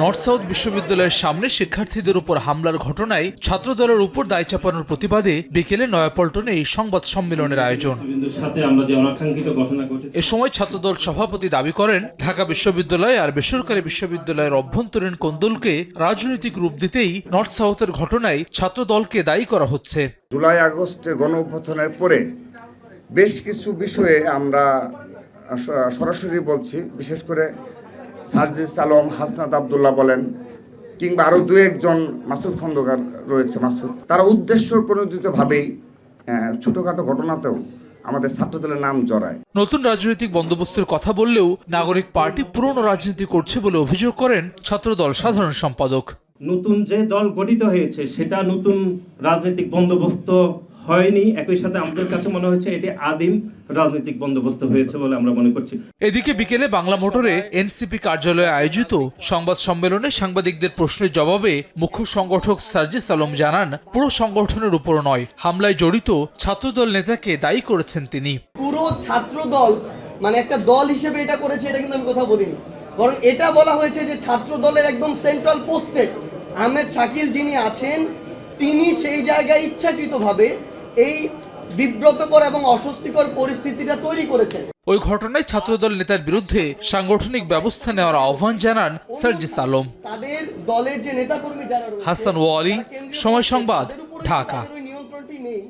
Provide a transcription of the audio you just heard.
North south বিশ্ববিদ্যালয়ের সামনে শিক্ষার্থীদের উপর হামলার ঘটনায় ছাত্রদলের উপর দায় চাপানোর প্রতিবাদে বিকেলে নয়াপল্টনে এই সংবাদ সম্মেলনের আয়োজন। এ সময় ছাত্রদল সভাপতি দাবি করেন, ঢাকা বিশ্ববিদ্যালয় আর বেসরকারি বিশ্ববিদ্যালয়ের অভ্যন্তরীণ কোন্দলকে রাজনৈতিক রূপ দিতেই নর্থ সাউথের ঘটনায় ছাত্রদলকে দায়ী করা হচ্ছে। জুলাই আগস্টের গণঅভ্যুত্থানের পরে বেশ কিছু বিষয়ে আমরা সরাসরি বলছি, বিশেষ করে সার্জিস আলম, হাসনাত আবদুল্লাহ বলেন, কিংবা আরও দু একজন, মাসুদ খন্দকার রয়েছে, মাসুদ, তারা উদ্দেশ্য প্রণোদিতভাবেই ছোটোখাটো ঘটনাতেও আমাদের ছাত্রদলের নাম জড়ায়। নতুন রাজনৈতিক বন্দোবস্তের কথা বললেও নাগরিক পার্টি পুরনো রাজনীতি করছে বলে অভিযোগ করেন ছাত্রদল সাধারণ সম্পাদক। নতুন যে দল গঠিত হয়েছে সেটা নতুন রাজনৈতিক বন্দোবস্ত হয়নি, একই সাথে আমাদের কাছে মনে হচ্ছে এটি আদিম রাজনৈতিক বন্দোবস্ত হয়েছে বলে আমরা মনে করছি। এদিকে বিকেলে বাংলা মোটরে এনসিপি কার্যালয়ে আয়োজিত সংবাদ সম্মেলনে সাংবাদিকদের প্রশ্নের জবাবে মুখ্য সংগঠক সার্জিস আলম জানান, পুরো সংগঠনের উপর নয়, হামলায় জড়িত ছাত্রদল নেতাকে দায়ী করেছেন তিনি। পুরো ছাত্রদল মানে একটা দল হিসেবে এটা করেছে, এটা কিন্তু আমি কথা বলিনি, বরং এটা বলা হয়েছে যে ছাত্রদলের একদম সেন্ট্রাল পোস্টে আহমেদ শাকিল যিনি আছেন, তিনি সেই জায়গায় ইচ্ছাকৃতভাবে এই বিব্রতকর এবং অস্বস্তিকর পরিস্থিতিটা তৈরি করেছেন। ওই ঘটনায় ছাত্রদল নেতার বিরুদ্ধে সাংগঠনিক ব্যবস্থা নেওয়ার আহ্বান জানান সার্জিস আলম। তাদের দলের যে নেতাকর্মী যারা, হাসান ওয়ালি, সময় সংবাদ, ঢাকা। নিয়ন্ত্রণটি নেই।